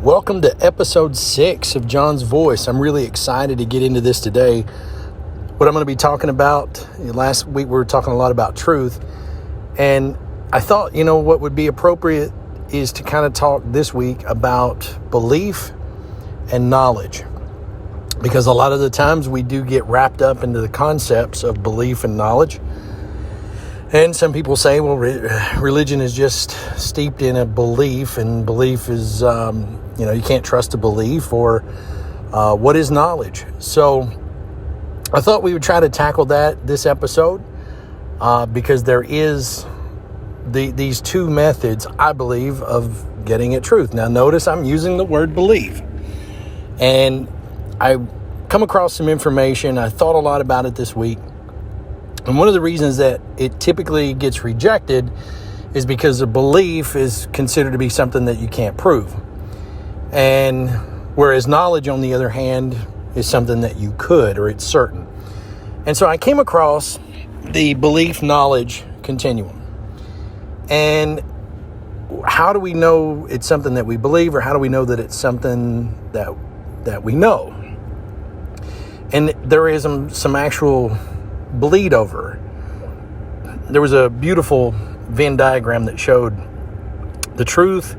Welcome to episode 6 of John's Voice. I'm really excited to get into this today. What I'm going to be talking about, last week we were talking a lot about truth, and I thought, what would be appropriate is to kind of talk this week about belief and knowledge. Because a lot of the times we do get wrapped up into the concepts of belief and knowledge. And some people say, well, religion is just steeped in a belief, and belief is, you can't trust a belief, or what is knowledge? So I thought we would try to tackle that this episode because there is these two methods, I believe, of getting at truth. Now, notice I'm using the word believe. And I come across some information. I thought a lot about it this week. And one of the reasons that it typically gets rejected is because a belief is considered to be something that you can't prove. And whereas knowledge, on the other hand, is something that you could, or it's certain. And so I came across the belief-knowledge continuum. And how do we know it's something that we believe, or how do we know that it's something that we know? And there is some actual bleed over. There was a beautiful Venn diagram that showed the truth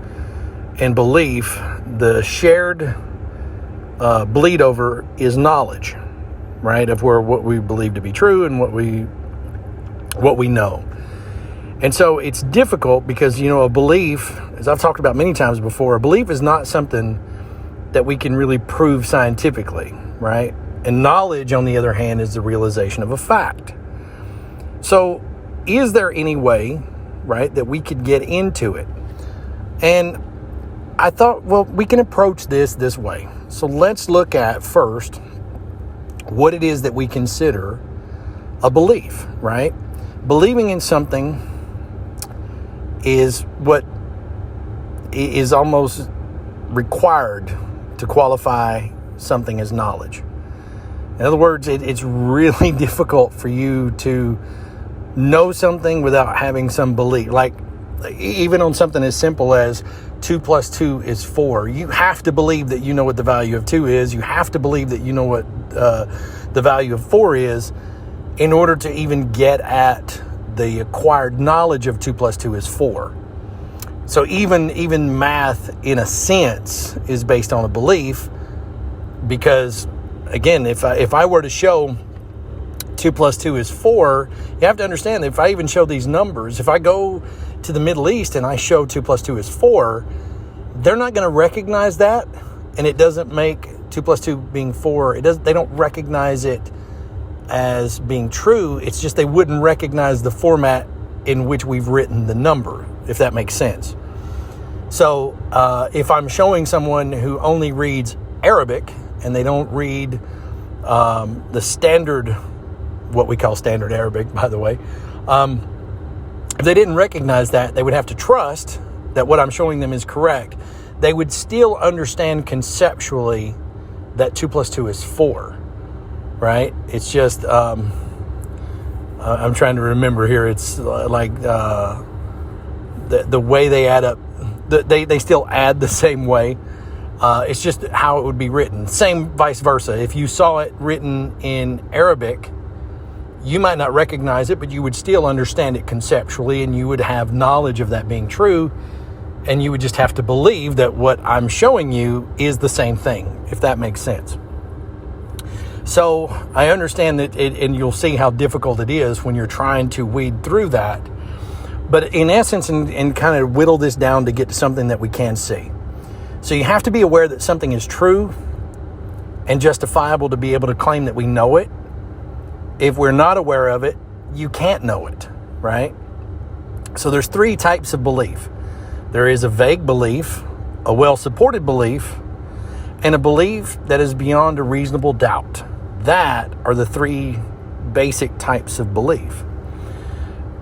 and belief. The shared bleed over is knowledge, right? Of what we believe to be true and what we know. And so it's difficult because, a belief, as I've talked about many times before, a belief is not something that we can really prove scientifically, right? And knowledge, on the other hand, is the realization of a fact. So is there any way, right, that we could get into it? And I thought, well, we can approach this way. So let's look at first what it is that we consider a belief, right? Believing in something is what is almost required to qualify something as knowledge. In other words, it's really difficult for you to know something without having some belief. Like, even on something as simple as 2 + 2 is 4. You have to believe that you know what the value of 2 is. You have to believe that you know what the value of 4 is in order to even get at the acquired knowledge of 2 + 2 is 4. So even math, in a sense, is based on a belief, because again, if I were to show 2 + 2 is 4, you have to understand that if I even show these numbers, if I go to the Middle East and I show 2 + 2 is 4, they're not going to recognize that, and it doesn't make 2 + 2 being 4. They don't recognize it as being true. It's just they wouldn't recognize the format in which we've written the number, if that makes sense. So if I'm showing someone who only reads Arabic, and they don't read the standard, what we call standard Arabic, by the way. If they didn't recognize that, they would have to trust that what I'm showing them is correct. They would still understand conceptually that 2 + 2 is 4, right? It's just, I'm trying to remember here. It's like the way they add up, they still add the same way. It's just how it would be written. Same vice versa. If you saw it written in Arabic, you might not recognize it, but you would still understand it conceptually, and you would have knowledge of that being true, and you would just have to believe that what I'm showing you is the same thing, if that makes sense. So I understand that, and you'll see how difficult it is when you're trying to weed through that. But in essence, and kind of whittle this down to get to something that we can see. So you have to be aware that something is true and justifiable to be able to claim that we know it. If we're not aware of it, you can't know it, right? So there's 3 types of belief. There is a vague belief, a well-supported belief, and a belief that is beyond a reasonable doubt. That are the 3 basic types of belief.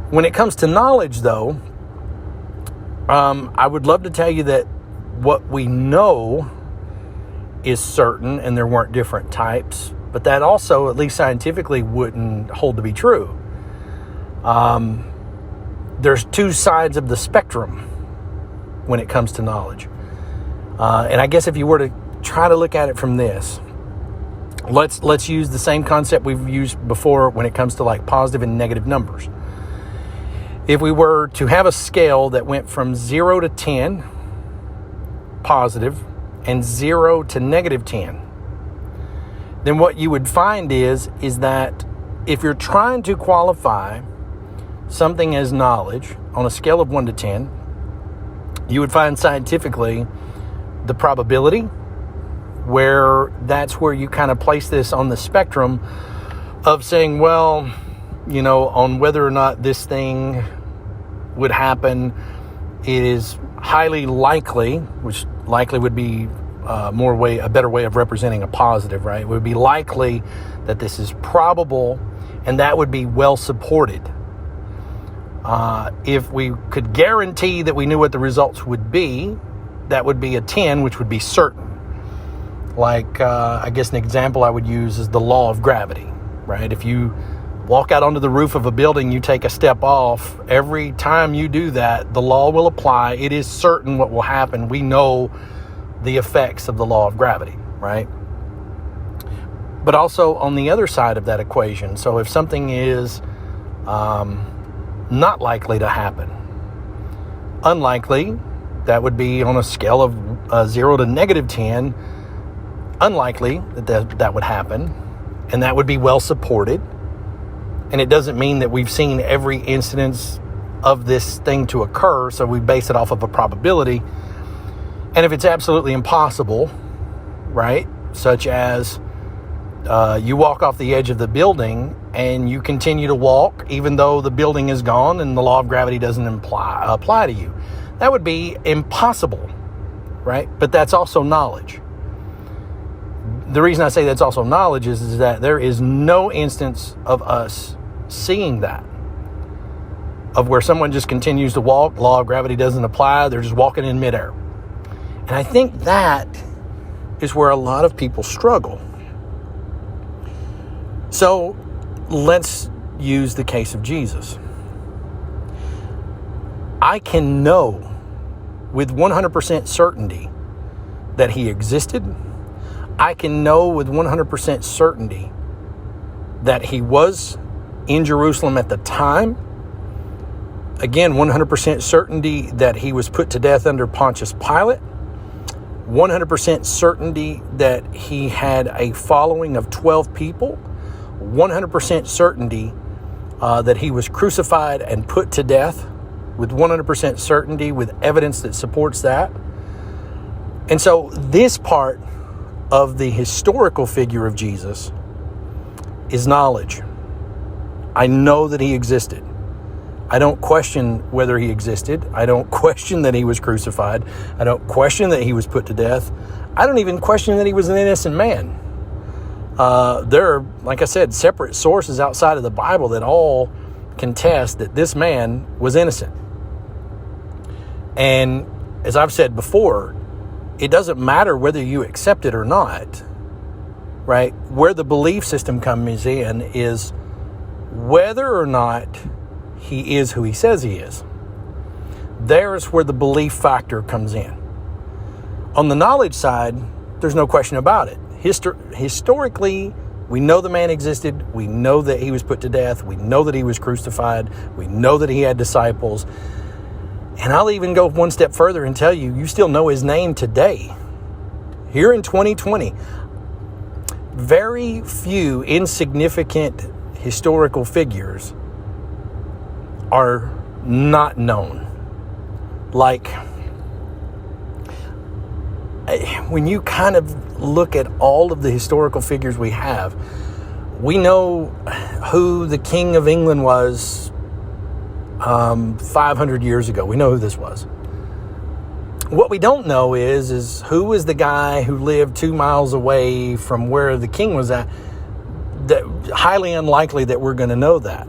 When it comes to knowledge, though, I would love to tell you that what we know is certain and there weren't different types, but that also, at least scientifically, wouldn't hold to be true. There's 2 sides of the spectrum when it comes to knowledge. And I guess if you were to try to look at it from this, let's use the same concept we've used before when it comes to like positive and negative numbers. If we were to have a scale that went from 0 to 10 positive and 0 to negative 10, then what you would find is that if you're trying to qualify something as knowledge on a scale of 1 to 10, you would find scientifically the probability, where that's where you kind of place this on the spectrum of saying, well, on whether or not this thing would happen, it is highly likely, which likely would be a better way of representing a positive, right? It would be likely that this is probable, and that would be well supported. If we could guarantee that we knew what the results would be, that would be a 10, which would be certain. Like, I guess an example I would use is the law of gravity, right? If you walk out onto the roof of a building, you take a step off, every time you do that, the law will apply. It is certain what will happen. We know the effects of the law of gravity, right? But also on the other side of that equation, so if something is not likely to happen, unlikely, that would be on a scale of 0 to negative 10, unlikely that would happen, and that would be well supported. And it doesn't mean that we've seen every instance of this thing to occur, so we base it off of a probability. And if it's absolutely impossible, right, such as you walk off the edge of the building and you continue to walk even though the building is gone and the law of gravity doesn't apply to you, that would be impossible, right? But that's also knowledge. The reason I say that's also knowledge is that there is no instance of us seeing that, of where someone just continues to walk, law of gravity doesn't apply, they're just walking in midair. And I think that is where a lot of people struggle. So let's use the case of Jesus. I can know with 100% certainty that he existed. I can know with 100% certainty that he was in Jerusalem at the time. Again, 100% certainty that he was put to death under Pontius Pilate. 100% certainty that he had a following of 12 people. 100% certainty that he was crucified and put to death, with 100% certainty, with evidence that supports that. And so this part of the historical figure of Jesus is knowledge. I know that he existed. I don't question whether he existed. I don't question that he was crucified. I don't question that he was put to death. I don't even question that he was an innocent man. There are, like I said, separate sources outside of the Bible that all contest that this man was innocent. And as I've said before, it doesn't matter whether you accept it or not, right? Where the belief system comes in is whether or not he is who he says he is. There's where the belief factor comes in. On the knowledge side, there's no question about it. Historically, we know the man existed. We know that he was put to death. We know that he was crucified. We know that he had disciples. And I'll even go one step further and tell you, you still know his name today. Here in 2020, very few insignificant historical figures are not known. Like, when you kind of look at all of the historical figures we have, we know who the King of England was 500 years ago. We know who this was. What we don't know is who was the guy who lived 2 miles away from where the king was at. That highly unlikely that we're going to know that,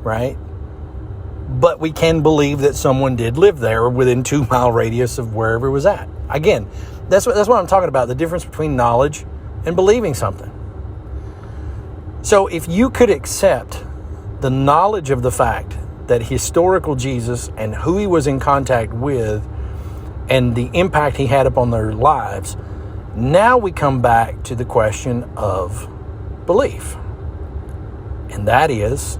right? But we can believe that someone did live there within 2 mile radius of wherever it was at. Again, that's what I'm talking about, the difference between knowledge and believing something. So if you could accept the knowledge of the fact that historical Jesus and who he was in contact with and the impact he had upon their lives. Now we come back to the question of belief. And that is,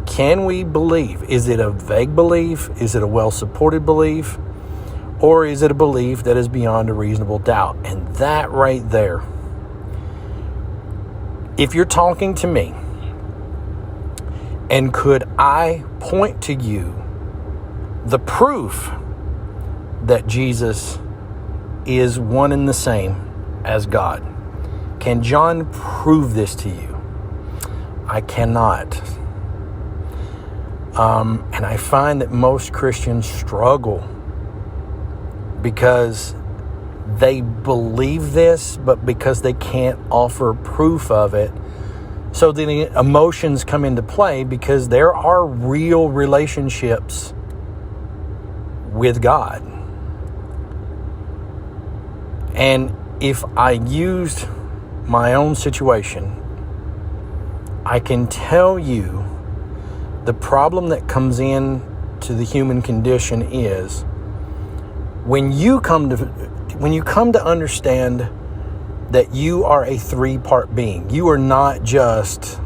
can we believe? Is it a vague belief? Is it a well-supported belief? Or is it a belief that is beyond a reasonable doubt? And that right there, if you're talking to me, and could I point to you the proof that Jesus is one and the same as God? Can John prove this to you? I cannot. And I find that most Christians struggle because they believe this, but because they can't offer proof of it. So the emotions come into play, because there are real relationships with God. And if I used my own situation, I can tell you the problem that comes in to the human condition is when you come to understand that you are a three-part being. You are not just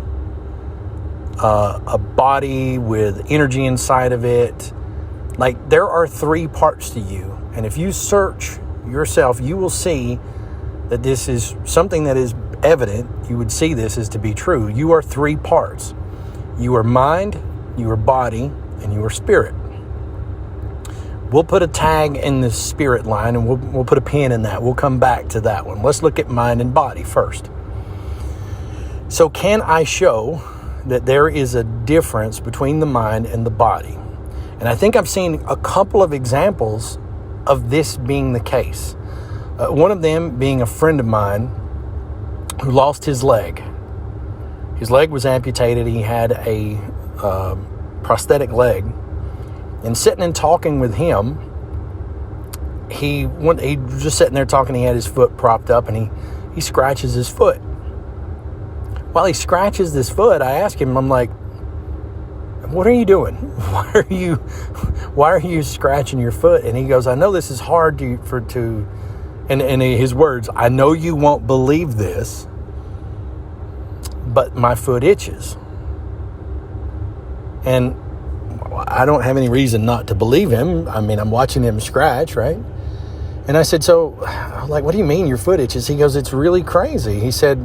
a body with energy inside of it. Like, there are three parts to you. And if you search yourself, you will see that this is something that is evident. You would see this as to be true. You are three parts. You are mind, you are body, and you are spirit. We'll put a tag in the spirit line, and we'll put a pin in that. We'll come back to that one. Let's look at mind and body first. So can I show that there is a difference between the mind and the body? And I think I've seen a couple of examples of this being the case. One of them being a friend of mine who lost his leg. His leg was amputated. He had a prosthetic leg. And sitting and talking with him, he was just sitting there talking. He had his foot propped up, and he scratches his foot. While he scratches this foot, I ask him, I'm like, what are you doing? Why are you scratching your foot? And he goes, I know this is hard and in his words, I know you won't believe this, but my foot itches. And I don't have any reason not to believe him. I mean, I'm watching him scratch, right? And I said, what do you mean your foot itches? He goes, it's really crazy. He said,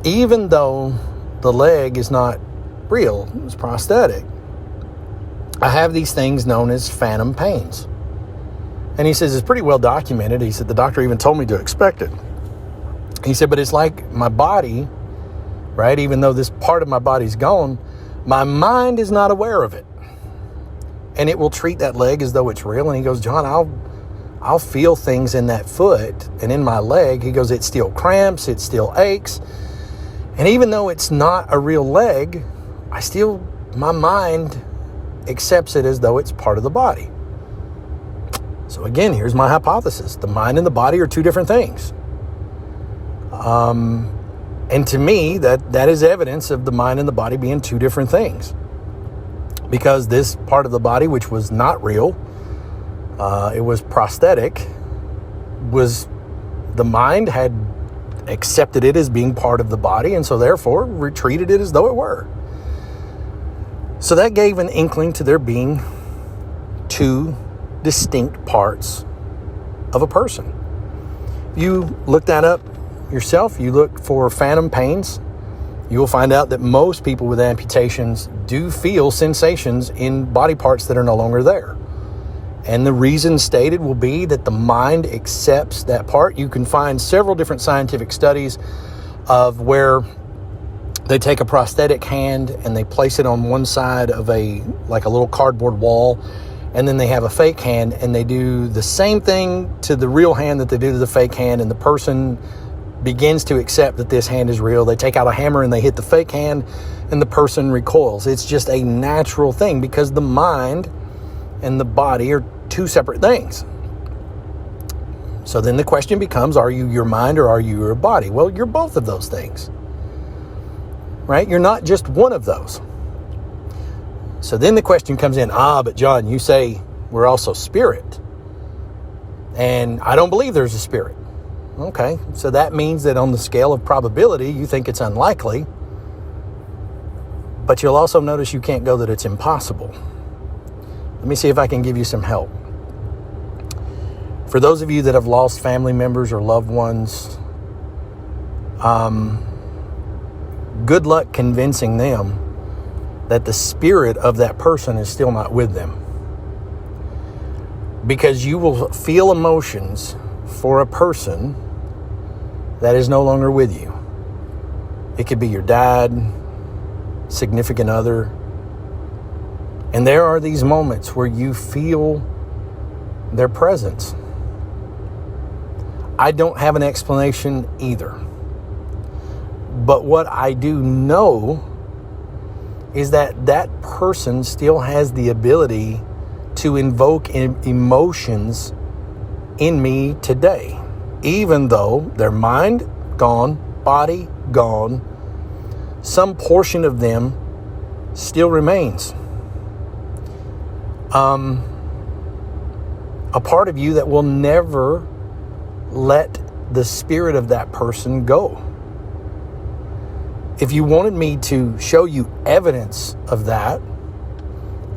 even though the leg is not real, it's prosthetic, I have these things known as phantom pains. And he says, it's pretty well documented. He said, the doctor even told me to expect it. He said, but it's like my body, right? Even though this part of my body's gone, my mind is not aware of it. And it will treat that leg as though it's real. And he goes, John, I'll feel things in that foot and in my leg. He goes, it still cramps, it still aches. And even though it's not a real leg, my mind accepts it as though it's part of the body. So again, here's my hypothesis. The mind and the body are two different things. And to me, that is evidence of the mind and the body being two different things. Because this part of the body, which was not real, it was prosthetic, the mind had accepted it as being part of the body, and so therefore treated it as though it were. So that gave an inkling to there being two distinct parts of a person. You look that up yourself, you look for phantom pains, you will find out that most people with amputations do feel sensations in body parts that are no longer there. And the reason stated will be that the mind accepts that part. You can find several different scientific studies of where they take a prosthetic hand and they place it on one side of a little cardboard wall, and then they have a fake hand and they do the same thing to the real hand that they do to the fake hand, and the person begins to accept that this hand is real. They take out a hammer and they hit the fake hand and the person recoils. It's just a natural thing because the mind and the body are two separate things. So then the question becomes, are you your mind or are you your body? Well, you're both of those things, right? You're not just one of those. So then the question comes in, but John, you say we're also spirit. And I don't believe there's a spirit. Okay, so that means that on the scale of probability, you think it's unlikely. But you'll also notice you can't go that it's impossible. Let me see if I can give you some help. For those of you that have lost family members or loved ones, good luck convincing them that the spirit of that person is still not with them. Because you will feel emotions for a person that is no longer with you. It could be your dad, significant other. And there are these moments where you feel their presence. I don't have an explanation either. But what I do know is that that person still has the ability to invoke emotions in me today, even though their mind gone, body gone, some portion of them still remains. A part of you that will never let the spirit of that person go. If you wanted me to show you evidence of that,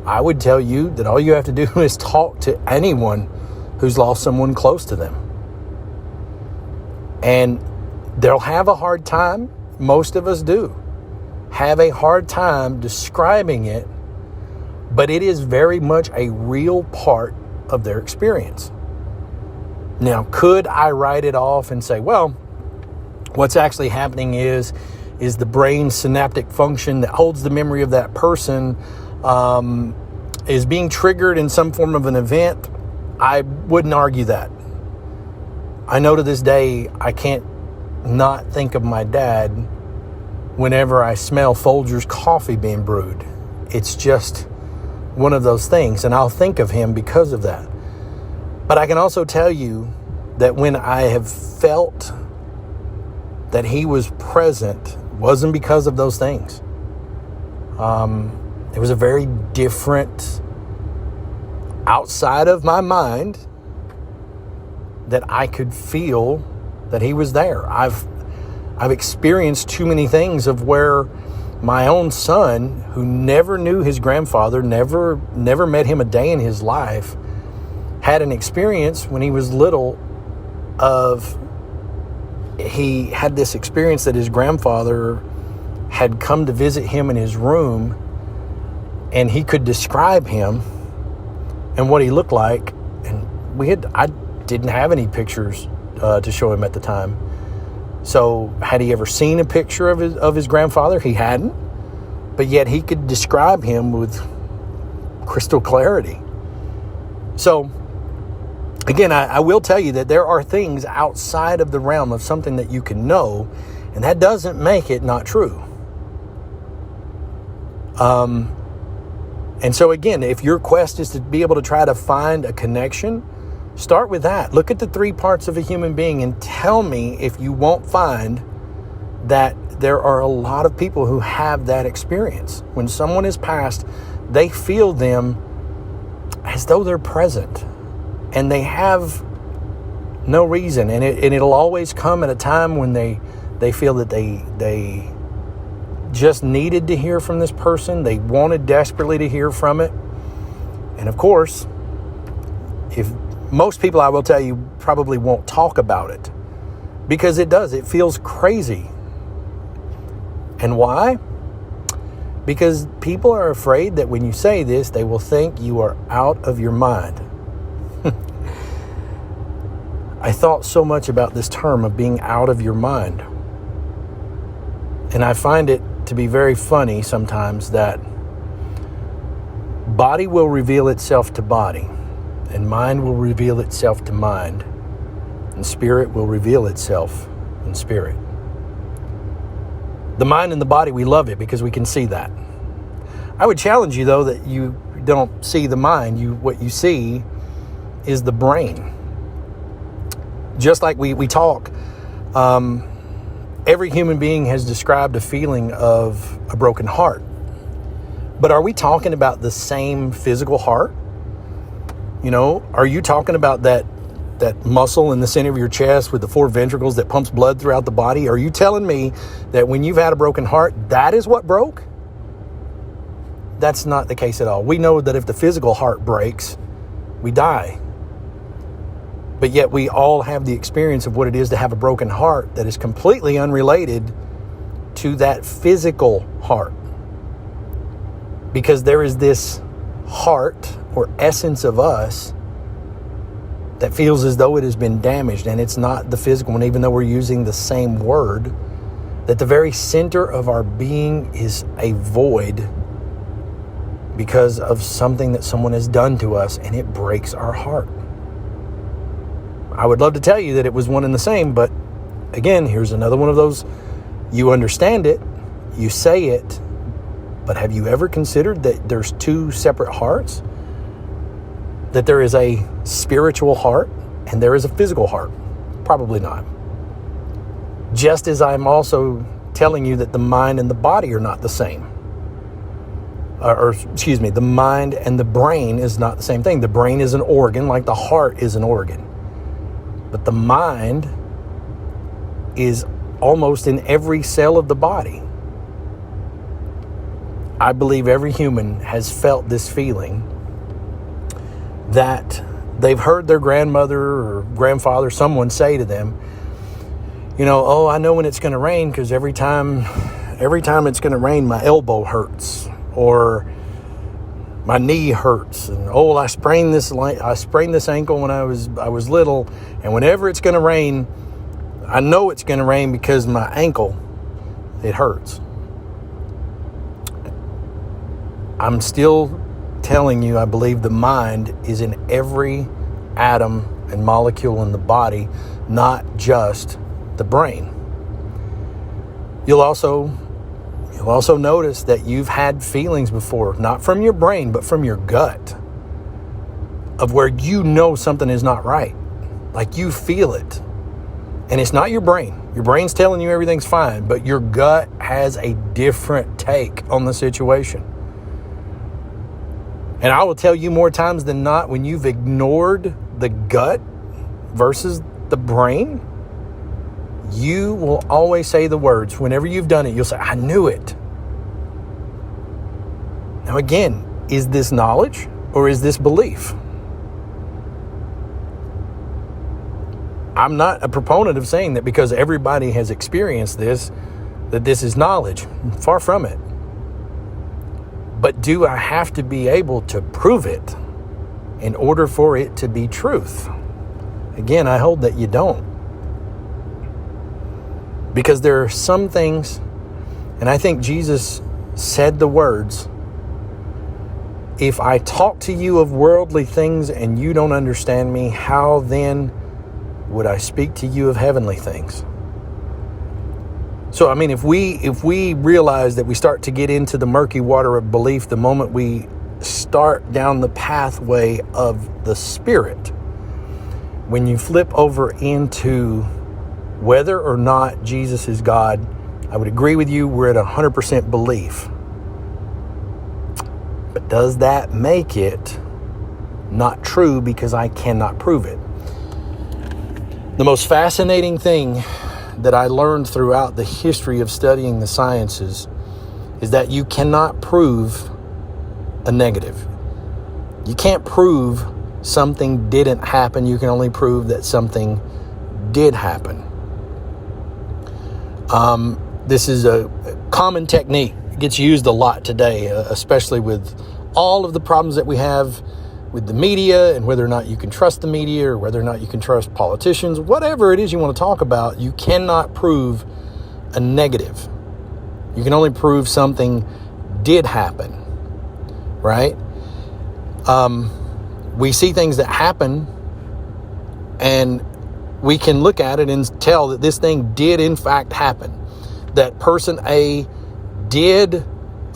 I would tell you that all you have to do is talk to anyone who's lost someone close to them. And they'll have a hard time, most of us do, have a hard time describing it, but it is very much a real part of their experience. Now, could I write it off and say, well, what's actually happening is the brain's synaptic function that holds the memory of that person is being triggered in some form of an event? I wouldn't argue that. I know to this day, I can't not think of my dad whenever I smell Folgers coffee being brewed. It's just one of those things, and I'll think of him because of that. But I can also tell you that when I have felt that he was present, wasn't because of those things. It was a very different, outside of my mind, that I could feel that he was there. I've experienced too many things of where my own son, who never knew his grandfather, never met him a day in his life, had an experience when he was little he had this experience that his grandfather had come to visit him in his room, and he could describe him and what he looked like. And I didn't have any pictures to show him at the time. So had he ever seen a picture of his grandfather? He hadn't, but yet he could describe him with crystal clarity. So again, I will tell you that there are things outside of the realm of something that you can know, and that doesn't make it not true. And so again, if your quest is to be able to try to find a connection, start with that. Look at the 3 parts of a human being and tell me if you won't find that there are a lot of people who have that experience. When someone is passed, they feel them as though they're present, and they have no reason. And it'll always come at a time when they feel that they just needed to hear from this person. They wanted desperately to hear from it. And of course, if most people, I will tell you, probably won't talk about it because it feels crazy. And why? Because people are afraid that when you say this, they will think you are out of your mind. I thought so much about this term of being out of your mind. And I find it to be very funny sometimes that body will reveal itself to body, and mind will reveal itself to mind, and spirit will reveal itself in spirit. The mind and the body, we love it because we can see that. I would challenge you, though, that you don't see the mind. What you see is the brain. Just like we talk, every human being has described a feeling of a broken heart. But are we talking about the same physical heart? You know, are you talking about that that muscle in the center of your chest with the 4 ventricles that pumps blood throughout the body? Are you telling me that when you've had a broken heart, that is what broke? That's not the case at all. We know that if the physical heart breaks, we die. But yet we all have the experience of what it is to have a broken heart that is completely unrelated to that physical heart. Because there is this heart or essence of us that feels as though it has been damaged, and it's not the physical one, even though we're using the same word, that the very center of our being is a void because of something that someone has done to us, and it breaks our heart. I would love to tell you that it was one and the same, but again, here's another one of those, you understand it, you say it, but have you ever considered that there's 2 separate hearts? That there is a spiritual heart and there is a physical heart? Probably not. Just as I'm also telling you that the mind and the body are not the same. The mind and the brain is not the same thing. The brain is an organ like the heart is an organ. But the mind is almost in every cell of the body. I believe every human has felt this feeling that they've heard their grandmother or grandfather, someone say to them, oh, I know when it's going to rain because every time it's going to rain, my elbow hurts or my knee hurts, and I sprained this ankle when I was little, and whenever it's going to rain, I know it's going to rain because my ankle, it hurts. I'm still telling you, I believe the mind is in every atom and molecule in the body, not just the brain. You'll also notice that you've had feelings before, not from your brain, but from your gut, of where something is not right. Like you feel it. And it's not your brain. Your brain's telling you everything's fine, but your gut has a different take on the situation. And I will tell you more times than not, when you've ignored the gut versus the brain, you will always say the words. Whenever you've done it, you'll say, I knew it. Now again, is this knowledge or is this belief? I'm not a proponent of saying that because everybody has experienced this, that this is knowledge. Far from it. But do I have to be able to prove it in order for it to be truth? Again, I hold that you don't. Because there are some things, and I think Jesus said the words, if I talk to you of worldly things and you don't understand me, how then would I speak to you of heavenly things? So, if we realize that we start to get into the murky water of belief the moment we start down the pathway of the Spirit, when you flip over into whether or not Jesus is God, I would agree with you, we're at 100% belief. But does that make it not true because I cannot prove it? The most fascinating thing that I learned throughout the history of studying the sciences is that you cannot prove a negative. You can't prove something didn't happen. You can only prove that something did happen. This is a common technique. It gets used a lot today, especially with all of the problems that we have with the media and whether or not you can trust the media or whether or not you can trust politicians. Whatever it is you want to talk about, you cannot prove a negative. You can only prove something did happen, right? We see things that happen and we can look at it and tell that this thing did in fact happen. That person A did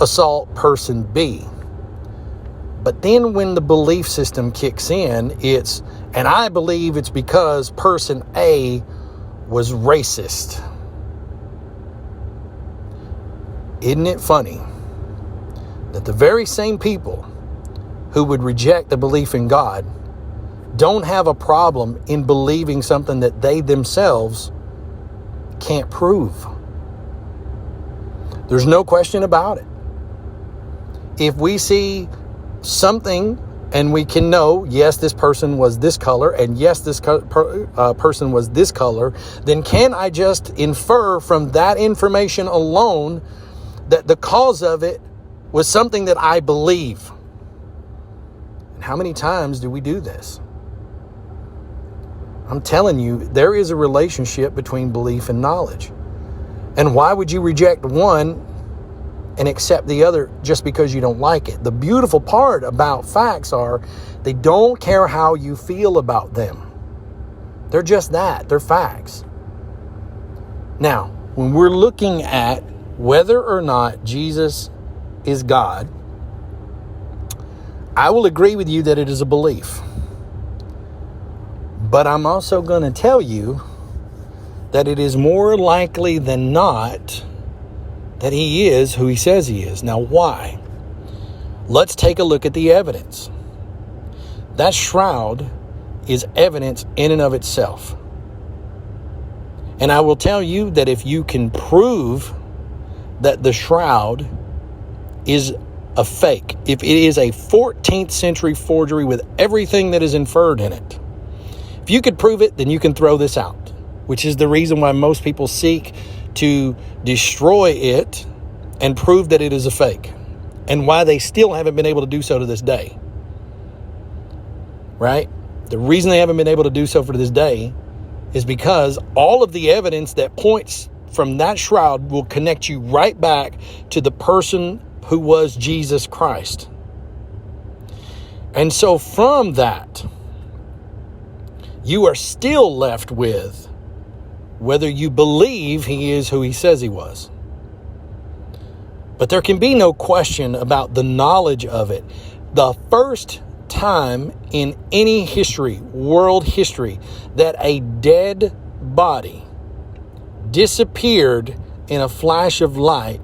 assault person B. But then when the belief system kicks in, and I believe it's because person A was racist. Isn't it funny that the very same people who would reject the belief in God don't have a problem in believing something that they themselves can't prove. There's no question about it. If we see something and we can know, yes, this person was this color, and yes, this person was this color, then can I just infer from that information alone that the cause of it was something that I believe? And how many times do we do this? I'm telling you, there is a relationship between belief and knowledge. And why would you reject one and accept the other just because you don't like it? The beautiful part about facts are they don't care how you feel about them. They're just that. They're facts. Now, when we're looking at whether or not Jesus is God, I will agree with you that it is a belief. But I'm also going to tell you that it is more likely than not that he is who he says he is. Now, why? Let's take a look at the evidence. That shroud is evidence in and of itself. And I will tell you that if you can prove that the shroud is a fake, if it is a 14th century forgery with everything that is inferred in it, if you could prove it, then you can throw this out, which is the reason why most people seek to destroy it and prove that it is a fake, and why they still haven't been able to do so to this day. Right? The reason they haven't been able to do so for this day is because all of the evidence that points from that shroud will connect you right back to the person who was Jesus Christ. And so from that, you are still left with whether you believe he is who he says he was. But there can be no question about the knowledge of it. The first time in any history, world history, that a dead body disappeared in a flash of light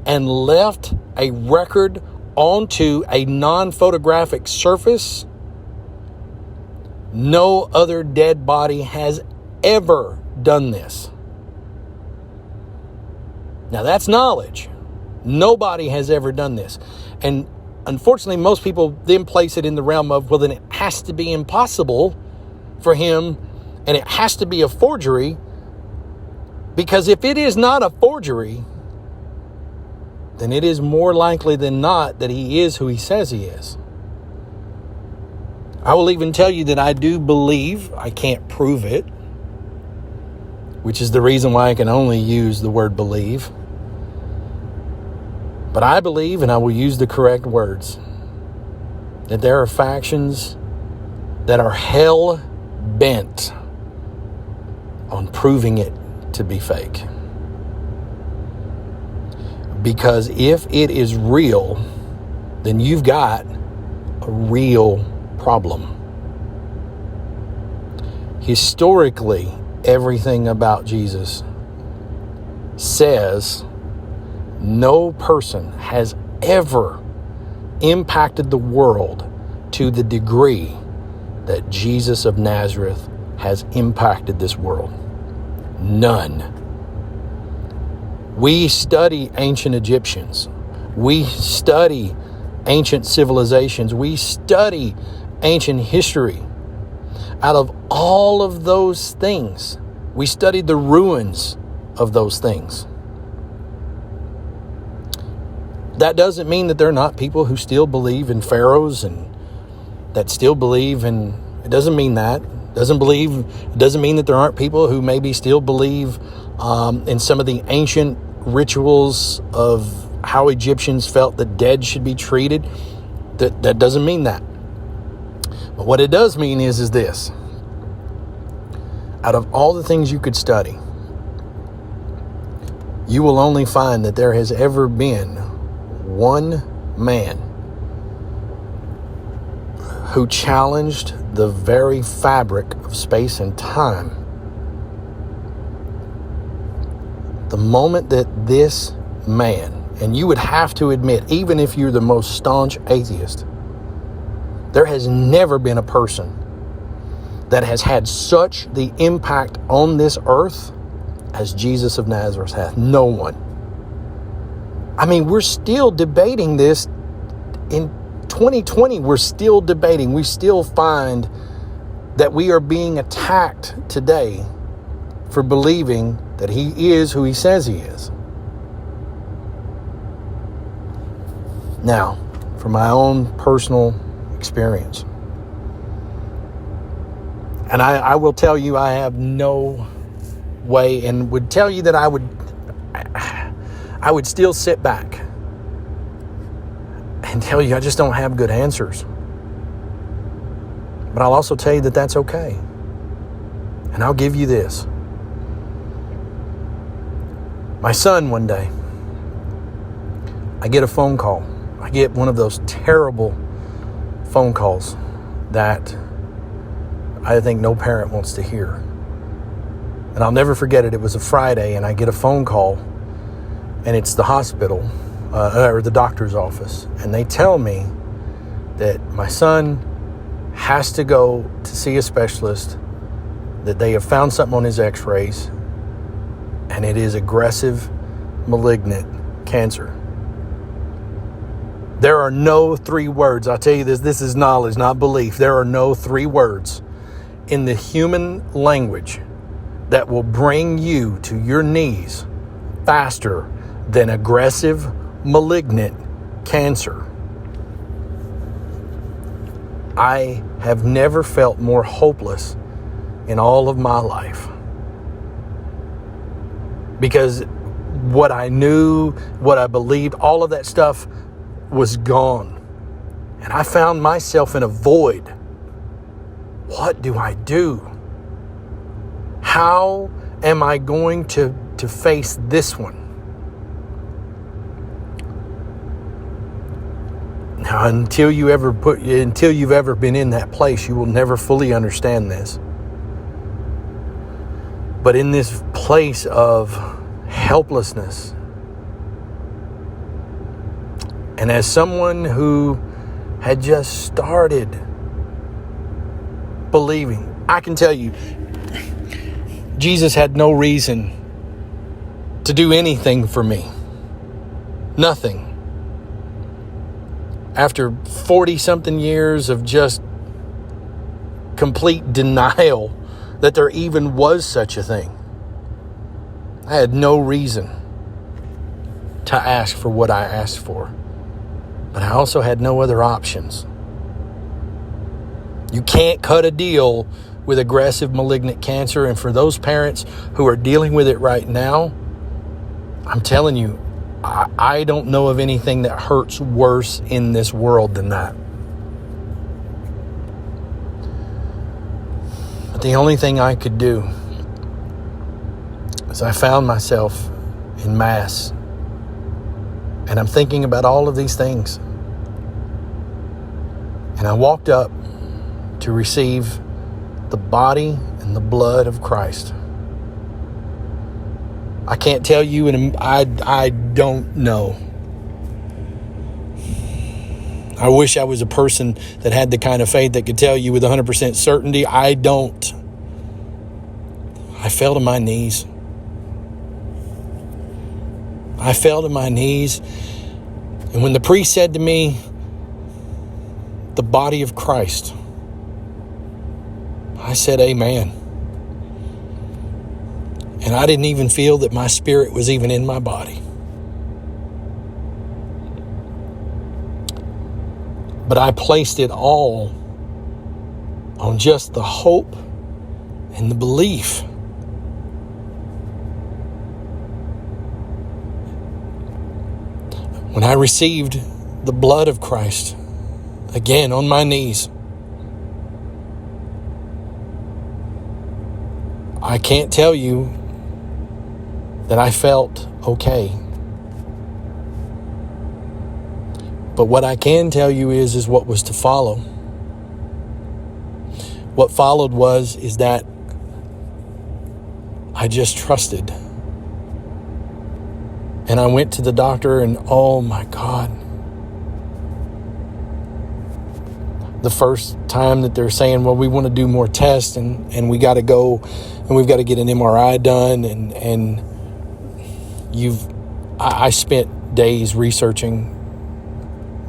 and left a record onto a non-photographic surface, no other dead body has ever done this. Now that's knowledge. Nobody has ever done this. And unfortunately, most people then place it in the realm of, well, then it has to be impossible for him and it has to be a forgery, because if it is not a forgery, then it is more likely than not that he is who he says he is. I will even tell you that I do believe, I can't prove it, which is the reason why I can only use the word believe. But I believe, and I will use the correct words, that there are factions that are hell-bent on proving it to be fake. Because if it is real, then you've got a real problem. Historically, everything about Jesus says no person has ever impacted the world to the degree that Jesus of Nazareth has impacted this world. None. We study ancient Egyptians. We study ancient civilizations. We study ancient history. Out of all of those things, we studied the ruins of those things. That doesn't mean that there are not people who still believe in pharaohs and that still believe in, it doesn't mean that. It doesn't mean that there aren't people who maybe still believe in some of the ancient rituals of how Egyptians felt the dead should be treated. That doesn't mean that. But what it does mean is this. Out of all the things you could study, you will only find that there has ever been one man who challenged the very fabric of space and time. The moment that this man, and you would have to admit, even if you're the most staunch atheist, there has never been a person that has had such the impact on this earth as Jesus of Nazareth hath. No one. I mean, we're still debating this in 2020. We're still debating. We still find that we are being attacked today for believing that he is who he says he is. Now, from my own personal experience, and I will tell you, I have no way, and would tell you that I would still sit back and tell you I just don't have good answers. But I'll also tell you that that's okay. And I'll give you this. My son, one day, I get a phone call. I get one of those terrible phone calls that I think no parent wants to hear. And I'll never forget it. It was a Friday, and I get a phone call, and it's the hospital, or the doctor's office. And they tell me that my son has to go to see a specialist, that they have found something on his x-rays, and it is aggressive, malignant cancer. There are no 3 words. I'll tell you this is knowledge, not belief. There are no 3 words in the human language that will bring you to your knees faster than aggressive, malignant cancer. I have never felt more hopeless in all of my life. Because what I knew, what I believed, all of that stuff was gone. And I found myself in a void. What do I do? How am I going to face this one? Now, until you've ever been in that place, you will never fully understand this. But in this place of helplessness, and as someone who had just started believing, I can tell you, Jesus had no reason to do anything for me. Nothing. After 40-something years of just complete denial that there even was such a thing, I had no reason to ask for what I asked for. But I also had no other options. You can't cut a deal with aggressive malignant cancer. And for those parents who are dealing with it right now, I'm telling you, I don't know of anything that hurts worse in this world than that. But the only thing I could do is I found myself in Mass, and I'm thinking about all of these things. And I walked up to receive the body and the blood of Christ. I can't tell you, and I don't know. I wish I was a person that had the kind of faith that could tell you with 100% certainty. I don't. I fell to my knees. I fell to my knees. And when the priest said to me, the body of Christ, I said, amen. And I didn't even feel that my spirit was even in my body. But I placed it all on just the hope and the belief. When I received the blood of Christ, again on my knees, I can't tell you that I felt okay. But what I can tell you is what was to follow. What followed is that I just trusted. And I went to the doctor, and oh my God, the first time that they're saying, well, we want to do more tests and we got to go and we've got to get an MRI done. And I spent days researching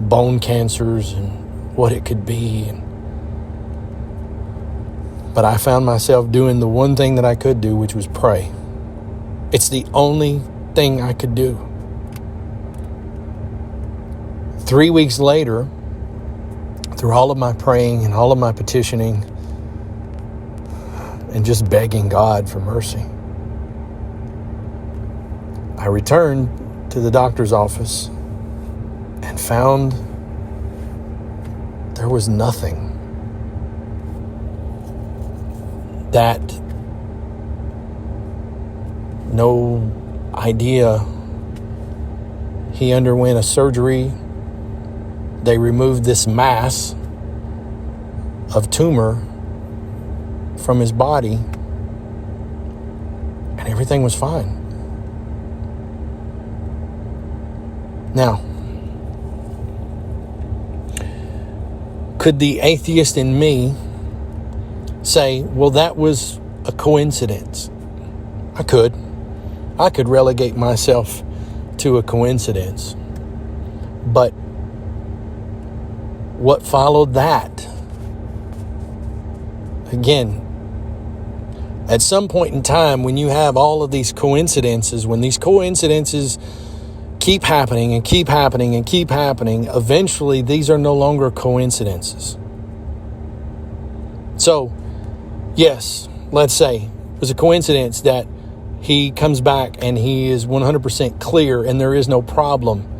bone cancers and what it could be. But I found myself doing the one thing that I could do, which was pray. It's the only thing I could do. 3 weeks later, through all of my praying and all of my petitioning and just begging God for mercy, I returned to the doctor's office and found there was nothing that, no idea. He underwent a surgery. They removed this mass of tumor from his body, and everything was fine. Now, could the atheist in me say, well, that was a coincidence? I could relegate myself to a coincidence. But what followed that? Again, at some point in time, when you have all of these coincidences, when these coincidences keep happening and keep happening and keep happening, eventually these are no longer coincidences. So, yes, let's say it was a coincidence that he comes back and he is 100% clear and there is no problem.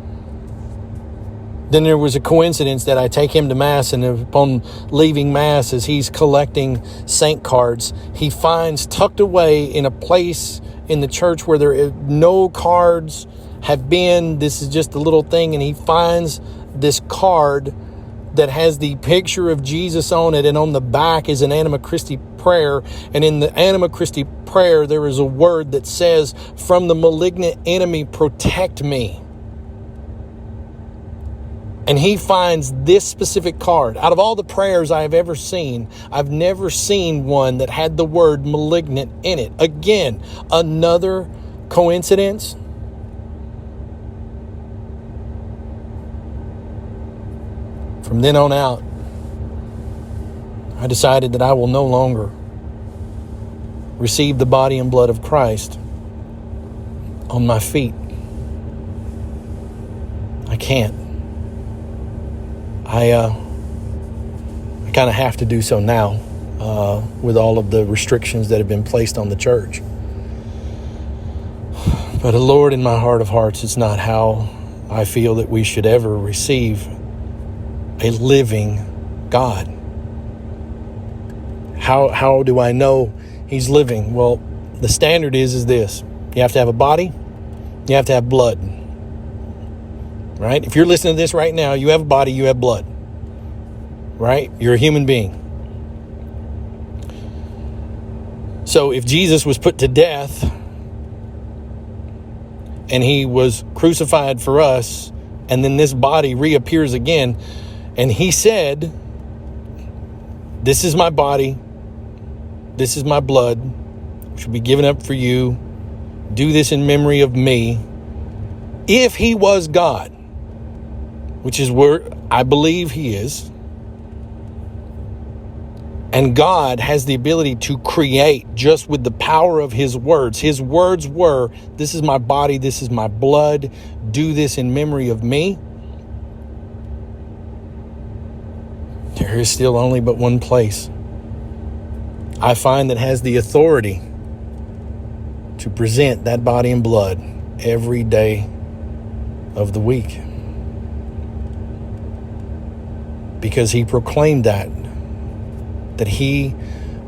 Then there was a coincidence that I take him to Mass, and upon leaving Mass, as he's collecting saint cards, he finds tucked away in a place in the church where there is no cards have been. This is just a little thing, and he finds this card that has the picture of Jesus on it, and on the back is an Anima Christi prayer, and in the Anima Christi prayer there is a word that says, "From the malignant enemy, protect me." And he finds this specific card. Out of all the prayers I have ever seen, I've never seen one that had the word malignant in it. Again, another coincidence? From then on out, I decided that I will no longer receive the body and blood of Christ on my feet. I can't. I kind of have to do so now with all of the restrictions that have been placed on the church. But Lord, in my heart of hearts, it's not how I feel that we should ever receive a living God. How do I know he's living? Well, the standard is this. You have to have a body. You have to have blood. Right? If you're listening to this right now, you have a body, you have blood. Right? You're a human being. So if Jesus was put to death and he was crucified for us, and then this body reappears again, and he said, "This is my body, this is my blood, which will be given up for you. Do this in memory of me." If he was God, which is where I believe he is, and God has the ability to create just with the power of his words. His words were, "This is my body, this is my blood. Do this in memory of me." There is still only but one place I find that has the authority to present that body and blood every day of the week. Because he proclaimed that he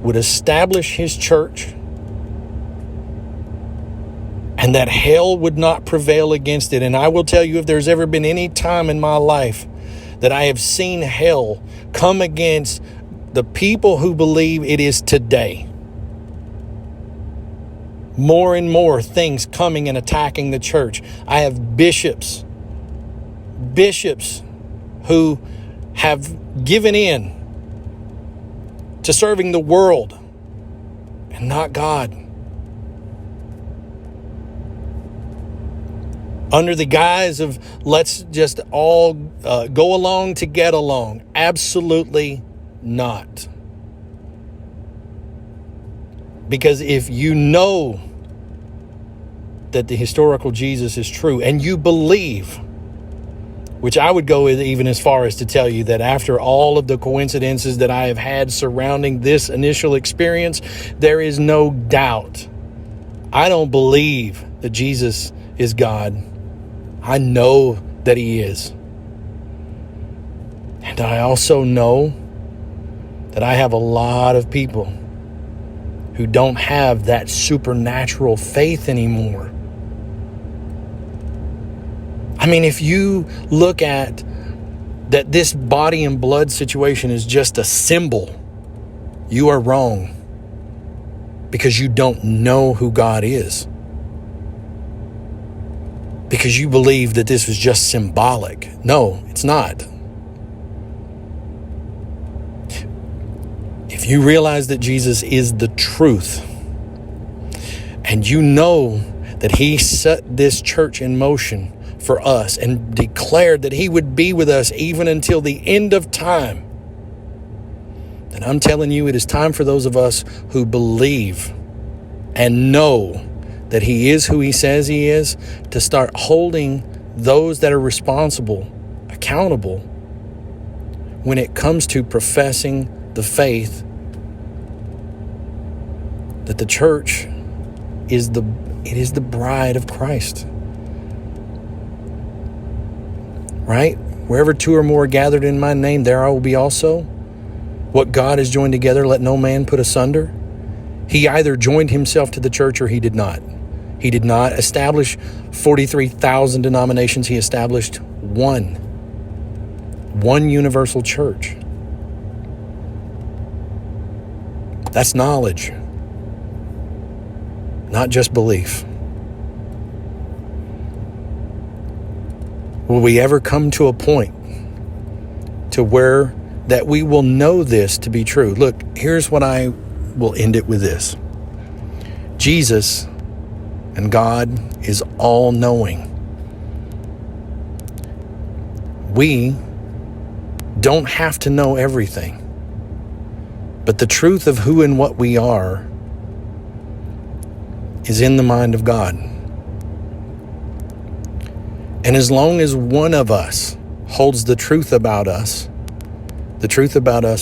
would establish his church and that hell would not prevail against it. And I will tell you, if there's ever been any time in my life that I have seen hell come against the people who believe, it is today. More and more things coming and attacking the church. I have bishops who have given in to serving the world and not God. Under the guise of let's just all go along to get along. Absolutely not. Because if you know that the historical Jesus is true and you believe, which I would go even as far as to tell you that after all of the coincidences that I have had surrounding this initial experience, there is no doubt. I don't believe that Jesus is God. I know that he is. And I also know that I have a lot of people who don't have that supernatural faith anymore. I mean, if you look at that this body and blood situation is just a symbol, you are wrong, because you don't know who God is. Because you believe that this was just symbolic. No, it's not. If you realize that Jesus is the truth, and you know that he set this church in motion for us and declared that he would be with us even until the end of time, then I'm telling you, it is time for those of us who believe and know that he is who he says he is to start holding those that are responsible accountable when it comes to professing the faith that the church is the bride of Christ. Right? Wherever two or more are gathered in my name, there I will be also. What God has joined together, let no man put asunder. He either joined himself to the church or he did not. He did not establish 43,000 denominations. He established one universal church. That's knowledge, not just belief. Will we ever come to a point to where that we will know this to be true? Look, here's what I will end it with this. Jesus and God is all-knowing. We don't have to know everything. But the truth of who and what we are is in the mind of God. And as long as one of us holds the truth about us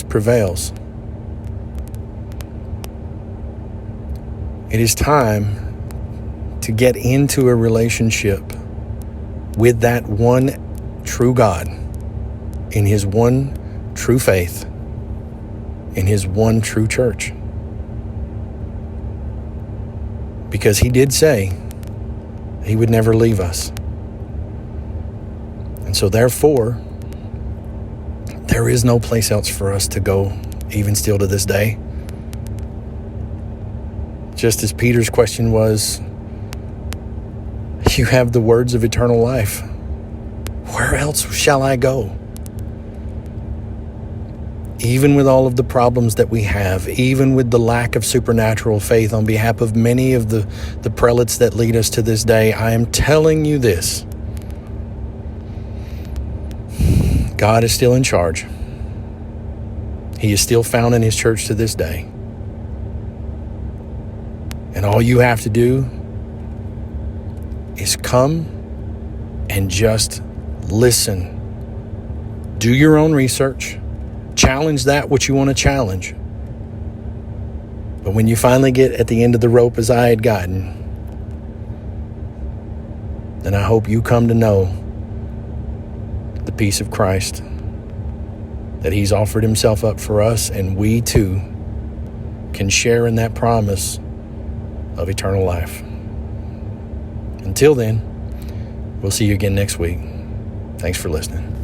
prevails. It is time to get into a relationship with that one true God, in his one true faith, in his one true church. Because he did say he would never leave us. And so therefore, there is no place else for us to go, even still to this day. Just as Peter's question was, you have the words of eternal life. Where else shall I go? Even with all of the problems that we have, even with the lack of supernatural faith on behalf of many of the prelates that lead us to this day, I am telling you this. God is still in charge. He is still found in his church to this day. And all you have to do is come and just listen. Do your own research. Challenge that which you want to challenge. But when you finally get at the end of the rope as I had gotten, then I hope you come to know the peace of Christ, that he's offered himself up for us, and we too can share in that promise of eternal life. Until then, we'll see you again next week. Thanks for listening.